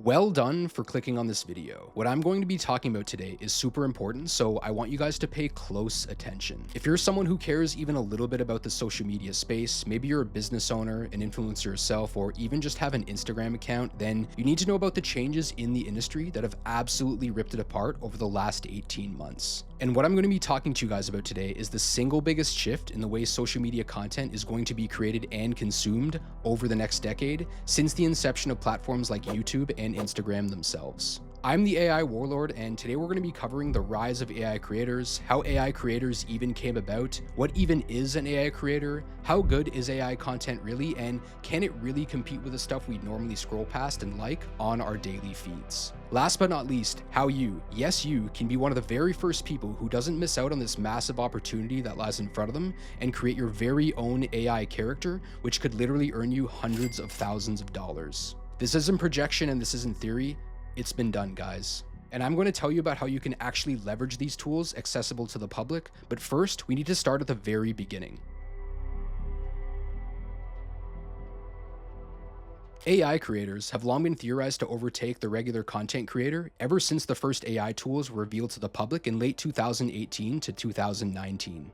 Well done for clicking on this video. What I'm going to be talking about today is super important, so I want you guys to pay close attention. If you're someone who cares even a little bit about the social media space, maybe you're a business owner, an influencer yourself, or even just have an Instagram account, then you need to know about the changes in the industry that have absolutely ripped it apart over the last 18 months. And what I'm going to be talking to you guys about today is the single biggest shift in the way social media content is going to be created and consumed over the next decade since the inception of platforms like YouTube and Instagram themselves. I'm the AI Warlord, and today we're going to be covering the rise of AI creators, how AI creators even came about, what even is an AI creator, how good is AI content really, and can it really compete with the stuff we normally scroll past and like on our daily feeds. Last but not least, how you, yes you, can be one of the very first people who doesn't miss out on this massive opportunity that lies in front of them and create your very own AI character, which could literally earn you hundreds of thousands of dollars. This isn't projection and this isn't theory. It's been done, guys. And I'm going to tell you about how you can actually leverage these tools accessible to the public, but first, we need to start at the very beginning. AI creators have long been theorized to overtake the regular content creator ever since the first AI tools were revealed to the public in late 2018 to 2019.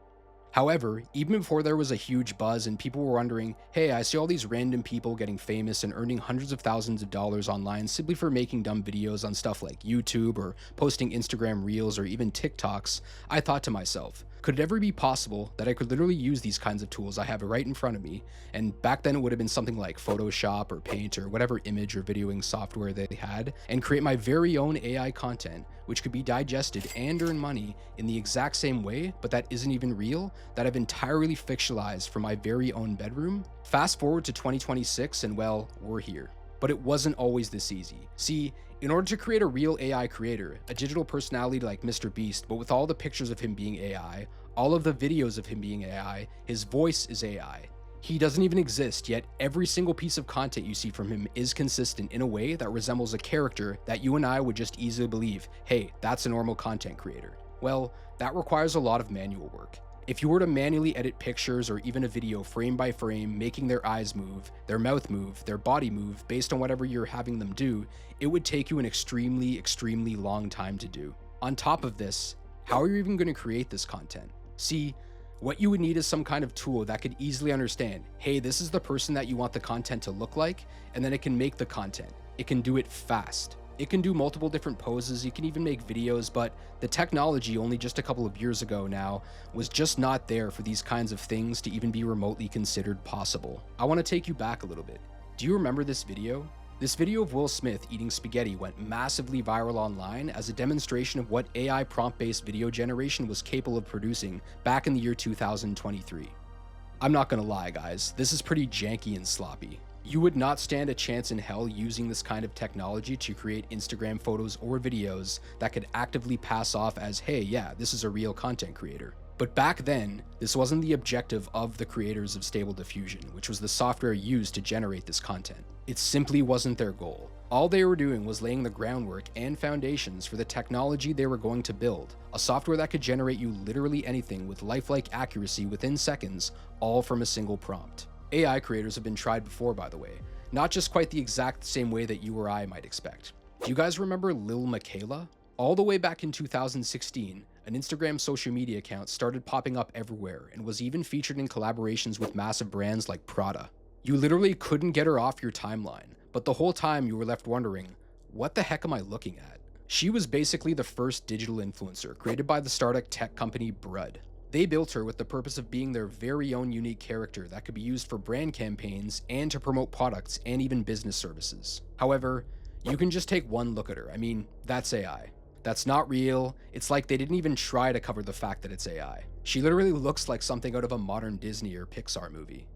However, even before there was a huge buzz and people were wondering, hey, I see all these random people getting famous and earning hundreds of thousands of dollars online simply for making dumb videos on stuff like YouTube or posting Instagram Reels or even TikToks, I thought to myself, could it ever be possible that I could literally use these kinds of tools I have right in front of me, and back then it would have been something like Photoshop or Paint or whatever image or videoing software they had, and create my very own AI content, which could be digested and earn money in the exact same way, but that isn't even real, that I've entirely fictionalized from my very own bedroom? Fast forward to 2026 and well, we're here. But it wasn't always this easy. See, in order to create a real AI creator, a digital personality like Mr. Beast, but with all the pictures of him being AI, all of the videos of him being AI, his voice is AI. He doesn't even exist, yet every single piece of content you see from him is consistent in a way that resembles a character that you and I would just easily believe, hey, that's a normal content creator. Well, that requires a lot of manual work. If you were to manually edit pictures or even a video frame by frame, making their eyes move, their mouth move, their body move based on whatever you're having them do, it would take you an extremely long time to do. On top of this, how are you even going to create this content? See, what you would need is some kind of tool that could easily understand, hey, this is the person that you want the content to look like, and then it can make the content. It can do it fast. It can do multiple different poses, you can even make videos, but the technology only just a couple of years ago now was just not there for these kinds of things to even be remotely considered possible. I want to take you back a little bit. Do you remember this video? This video of Will Smith eating spaghetti went massively viral online as a demonstration of what AI prompt-based video generation was capable of producing back in the year 2023. I'm not gonna lie, guys, this is pretty janky and sloppy. You would not stand a chance in hell using this kind of technology to create Instagram photos or videos that could actively pass off as, hey, yeah, this is a real content creator. But back then, this wasn't the objective of the creators of Stable Diffusion, which was the software used to generate this content. It simply wasn't their goal. All they were doing was laying the groundwork and foundations for the technology they were going to build, a software that could generate you literally anything with lifelike accuracy within seconds, all from a single prompt. AI creators have been tried before, by the way, not just quite the exact same way that you or I might expect. Do you guys remember Lil Miquela? All the way back in 2016, an Instagram social media account started popping up everywhere and was even featured in collaborations with massive brands like Prada. You literally couldn't get her off your timeline, but the whole time you were left wondering, what the heck am I looking at? She was basically the first digital influencer created by the startup tech company Brud. They built her with the purpose of being their very own unique character that could be used for brand campaigns and to promote products and even business services. However, you can just take one look at her. I mean, that's AI. That's not real. It's like they didn't even try to cover the fact that it's AI. She literally looks like something out of a modern Disney or Pixar movie.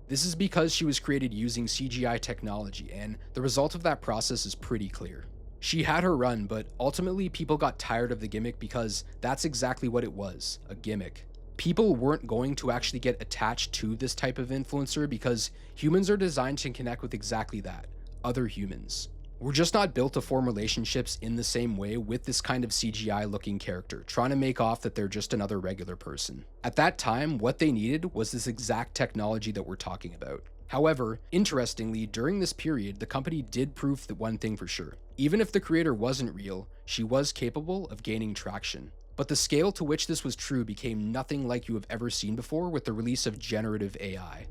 This is because she was created using CGI technology, and the result of that process is pretty clear. She had her run, but ultimately people got tired of the gimmick because that's exactly what it was, a gimmick. People weren't going to actually get attached to this type of influencer because humans are designed to connect with exactly that, other humans. We're just not built to form relationships in the same way with this kind of CGI looking character, trying to make off that they're just another regular person. At that time, what they needed was this exact technology that we're talking about. However, interestingly, during this period, the company did prove that one thing for sure. Even if the creator wasn't real, she was capable of gaining traction. But the scale to which this was true became nothing like you have ever seen before with the release of generative AI.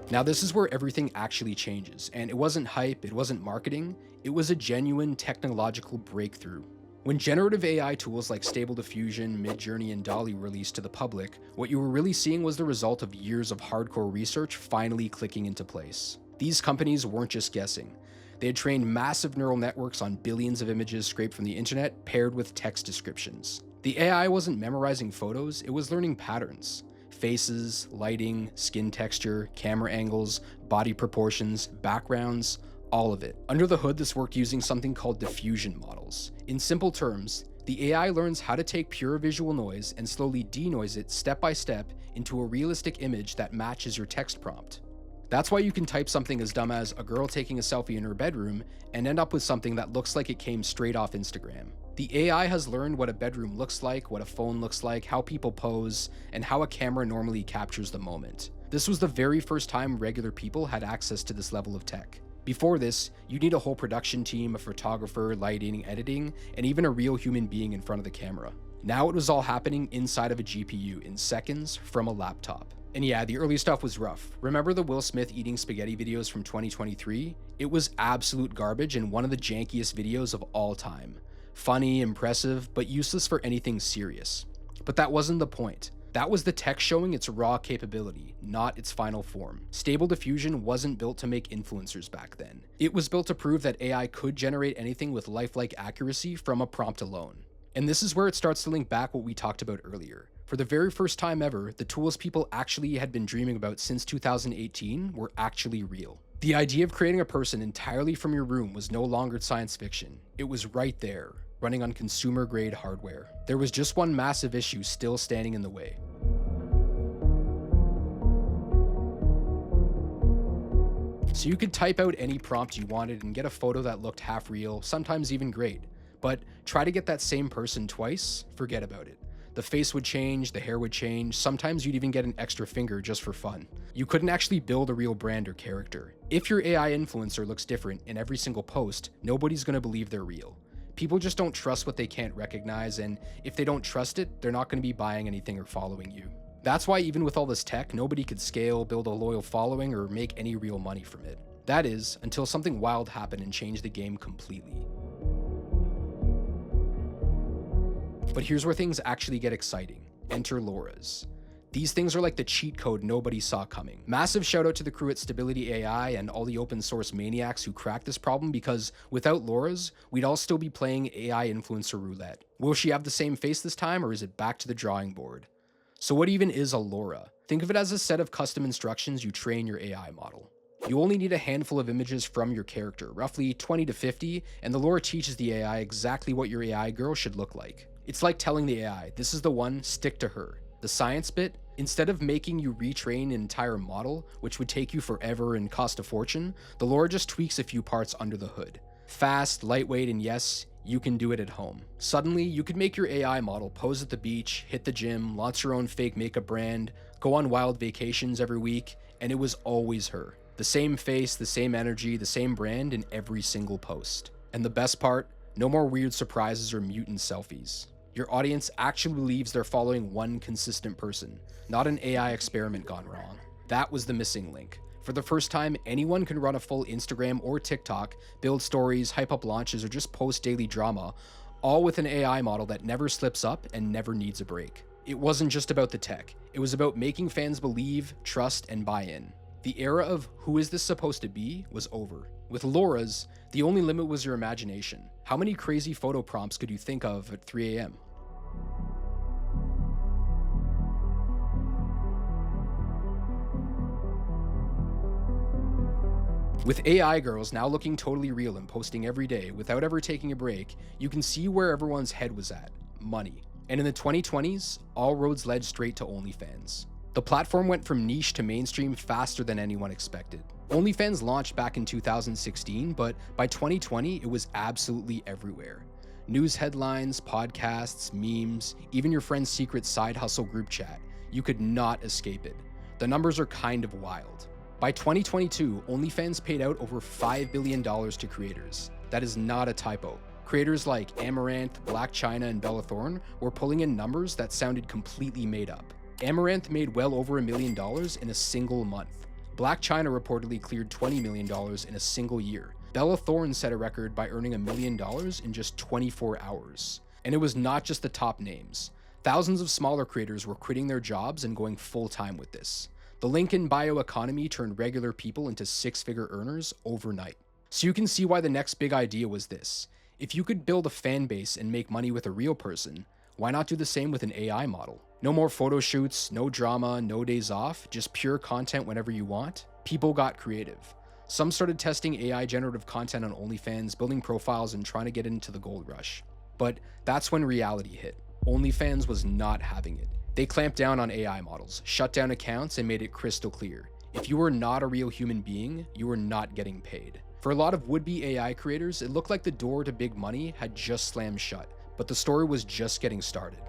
Now, this is where everything actually changes, and it wasn't hype, it wasn't marketing, it was a genuine technological breakthrough. When generative AI tools like Stable Diffusion, Midjourney, and DALL-E were released to the public, what you were really seeing was the result of years of hardcore research finally clicking into place. These companies weren't just guessing. They had trained massive neural networks on billions of images scraped from the internet paired with text descriptions. The AI wasn't memorizing photos, it was learning patterns. Faces, lighting, skin texture, camera angles, body proportions, backgrounds, all of it. Under the hood, this worked using something called diffusion models. In simple terms, the AI learns how to take pure visual noise and slowly denoise it step by step into a realistic image that matches your text prompt. That's why you can type something as dumb as a girl taking a selfie in her bedroom and end up with something that looks like it came straight off Instagram. The AI has learned what a bedroom looks like, what a phone looks like, how people pose, and how a camera normally captures the moment. This was the very first time regular people had access to this level of tech. Before this, you'd need a whole production team, a photographer, lighting, editing, and even a real human being in front of the camera. Now it was all happening inside of a GPU in seconds from a laptop. And yeah, the early stuff was rough. Remember the Will Smith eating spaghetti videos from 2023? It was absolute garbage and one of the jankiest videos of all time. Funny, impressive, but useless for anything serious. But that wasn't the point. That was the tech showing its raw capability, not its final form. Stable Diffusion wasn't built to make influencers back then. It was built to prove that AI could generate anything with lifelike accuracy from a prompt alone. And this is where it starts to link back what we talked about earlier. For the very first time ever, the tools people actually had been dreaming about since 2018 were actually real. The idea of creating a person entirely from your room was no longer science fiction. It was right there, running on consumer-grade hardware. There was just one massive issue still standing in the way. So you could type out any prompt you wanted and get a photo that looked half real, sometimes even great. But try to get that same person twice, forget about it. The face would change, the hair would change, sometimes you'd even get an extra finger just for fun. You couldn't actually build a real brand or character. If your AI influencer looks different in every single post, nobody's gonna believe they're real. People just don't trust what they can't recognize, and if they don't trust it, they're not gonna be buying anything or following you. That's why even with all this tech, nobody could scale, build a loyal following, or make any real money from it. That is, until something wild happened and changed the game completely. But here's where things actually get exciting. Enter LoRAs. These things are like the cheat code nobody saw coming. Massive shout out to the crew at Stability AI and all the open source maniacs who cracked this problem, because without LoRAs, we'd all still be playing AI influencer roulette. Will she have the same face this time, or is it back to the drawing board? So what even is a LoRA? Think of it as a set of custom instructions you train your AI model. You only need a handful of images from your character, roughly 20 to 50, and the LoRA teaches the AI exactly what your AI girl should look like. It's like telling the AI, this is the one, stick to her. The science bit, instead of making you retrain an entire model, which would take you forever and cost a fortune, the LoRA just tweaks a few parts under the hood. Fast, lightweight, and yes, you can do it at home. Suddenly, you could make your AI model pose at the beach, hit the gym, launch her own fake makeup brand, go on wild vacations every week, and it was always her. The same face, the same energy, the same brand in every single post. And the best part, no more weird surprises or mutant selfies. Your audience actually believes they're following one consistent person, not an AI experiment gone wrong. That was the missing link. For the first time, anyone can run a full Instagram or TikTok, build stories, hype up launches, or just post daily drama, all with an AI model that never slips up and never needs a break. It wasn't just about the tech. It was about making fans believe, trust, and buy in. The era of who is this supposed to be was over. With LoRAs, the only limit was your imagination. How many crazy photo prompts could you think of at 3 a.m.? With AI girls now looking totally real and posting every day without ever taking a break, you can see where everyone's head was at: money. And in the 2020s, all roads led straight to OnlyFans. The platform went from niche to mainstream faster than anyone expected. OnlyFans launched back in 2016, but by 2020, it was absolutely everywhere. News headlines, podcasts, memes, even your friend's secret side hustle group chat. You could not escape it. The numbers are kind of wild. By 2022, OnlyFans paid out over $5 billion to creators. That is not a typo. Creators like Amaranth, Black China, and Bella Thorne were pulling in numbers that sounded completely made up. Amaranth made well over $1 million in a single month. Black China reportedly cleared $20 million in a single year. Bella Thorne set a record by earning $1 million in just 24 hours. And it was not just the top names. Thousands of smaller creators were quitting their jobs and going full-time with this. The Lincoln bioeconomy turned regular people into six-figure earners overnight. So you can see why the next big idea was this. If you could build a fan base and make money with a real person, why not do the same with an AI model? No more photo shoots, no drama, no days off, just pure content whenever you want. People got creative. Some started testing AI generative content on OnlyFans, building profiles and trying to get into the gold rush. But that's when reality hit. OnlyFans was not having it. They clamped down on AI models, shut down accounts, and made it crystal clear. If you were not a real human being, you were not getting paid. For a lot of would-be AI creators, it looked like the door to big money had just slammed shut, but the story was just getting started.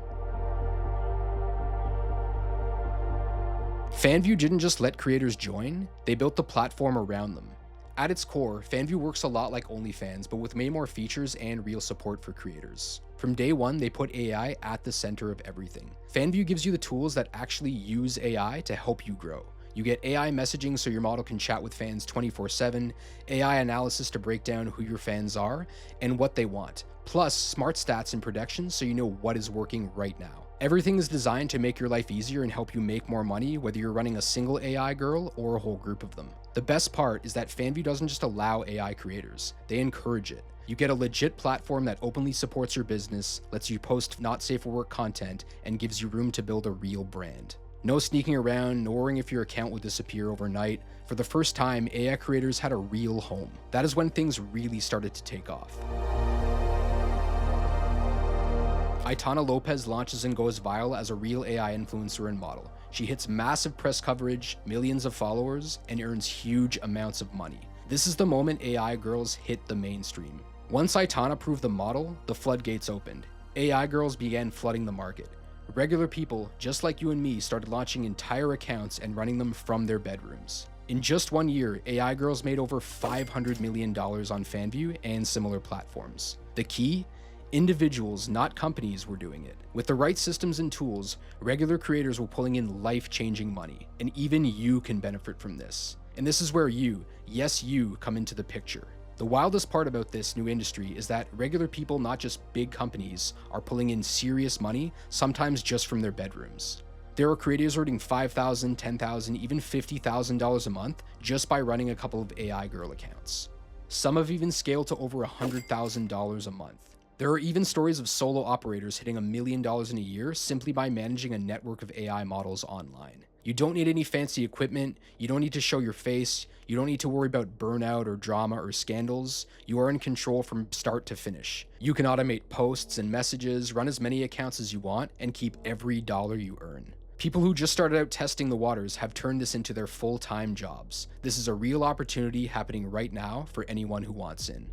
Fanvue didn't just let creators join, they built the platform around them. At its core, Fanvue works a lot like OnlyFans, but with way more features and real support for creators. From day one, they put AI at the center of everything. Fanvue gives you the tools that actually use AI to help you grow. You get AI messaging so your model can chat with fans 24/7, AI analysis to break down who your fans are and what they want, plus smart stats and predictions so you know what is working right now. Everything is designed to make your life easier and help you make more money, whether you're running a single AI girl or a whole group of them. The best part is that Fanvue doesn't just allow AI creators, they encourage it. You get a legit platform that openly supports your business, lets you post not safe for work content, and gives you room to build a real brand. No sneaking around, no worrying if your account will disappear overnight. For the first time, AI creators had a real home. That is when things really started to take off. Aitana Lopez launches and goes viral as a real AI influencer and model. She hits massive press coverage, millions of followers, and earns huge amounts of money. This is the moment AI girls hit the mainstream. Once Aitana proved the model, the floodgates opened. AI girls began flooding the market. Regular people, just like you and me, started launching entire accounts and running them from their bedrooms. In just 1 year, AI girls made over $500 million on Fanvue and similar platforms. The key? Individuals, not companies, were doing it. With the right systems and tools, regular creators were pulling in life-changing money, and even you can benefit from this. And this is where you, yes you, come into the picture. The wildest part about this new industry is that regular people, not just big companies, are pulling in serious money, sometimes just from their bedrooms. There are creators earning $5,000, $10,000, even $50,000 a month just by running a couple of AI girl accounts. Some have even scaled to over $100,000 a month. There are even stories of solo operators hitting $1 million in a year simply by managing a network of AI models online. You don't need any fancy equipment, you don't need to show your face, you don't need to worry about burnout or drama or scandals. You are in control from start to finish. You can automate posts and messages, run as many accounts as you want, and keep every dollar you earn. People who just started out testing the waters have turned this into their full-time jobs. This is a real opportunity happening right now for anyone who wants in.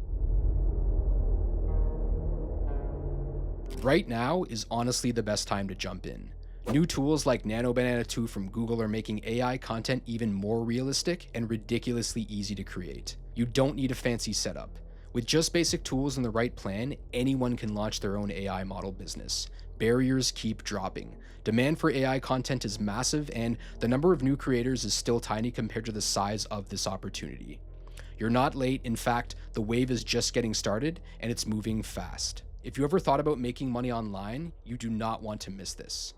Right now is honestly the best time to jump in. New tools like Nano Banana 2 from Google are making AI content even more realistic and ridiculously easy to create. You don't need a fancy setup. With just basic tools and the right plan, anyone can launch their own AI model business. Barriers keep dropping. Demand for AI content is massive, and the number of new creators is still tiny compared to the size of this opportunity. You're not late. In fact, the wave is just getting started, and it's moving fast. If you ever thought about making money online, you do not want to miss this.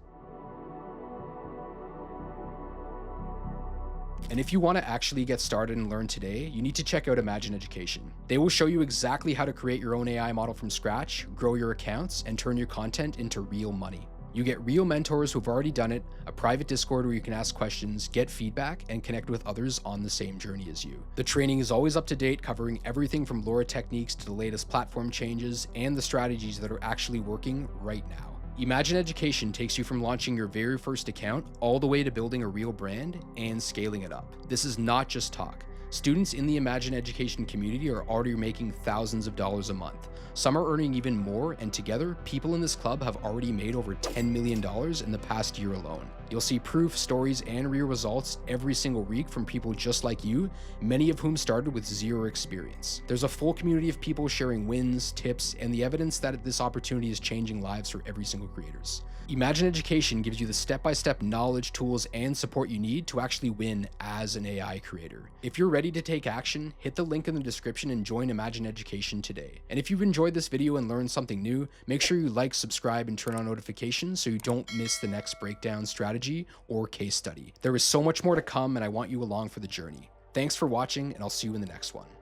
And if you want to actually get started and learn today, you need to check out Imagine Education. They will show you exactly how to create your own AI model from scratch, grow your accounts, and turn your content into real money. You get real mentors who've already done it, a private Discord where you can ask questions, get feedback, and connect with others on the same journey as you. The training is always up to date, covering everything from LoRA techniques to the latest platform changes and the strategies that are actually working right now. Imagine Education takes you from launching your very first account all the way to building a real brand and scaling it up. This is not just talk. Students in the Imagine Education community are already making thousands of dollars a month. Some are earning even more, and together, people in this club have already made over $10 million in the past year alone. You'll see proof, stories, and real results every single week from people just like you, many of whom started with zero experience. There's a full community of people sharing wins, tips, and the evidence that this opportunity is changing lives for every single creators. Imagine Education gives you the step-by-step knowledge, tools, and support you need to actually win as an AI creator. If you're ready to take action, hit the link in the description and join Imagine Education today. And if you've enjoyed this video and learned something new, make sure you like, subscribe, and turn on notifications so you don't miss the next breakdown, strategy, or case study. There is so much more to come, and I want you along for the journey. Thanks for watching, and I'll see you in the next one.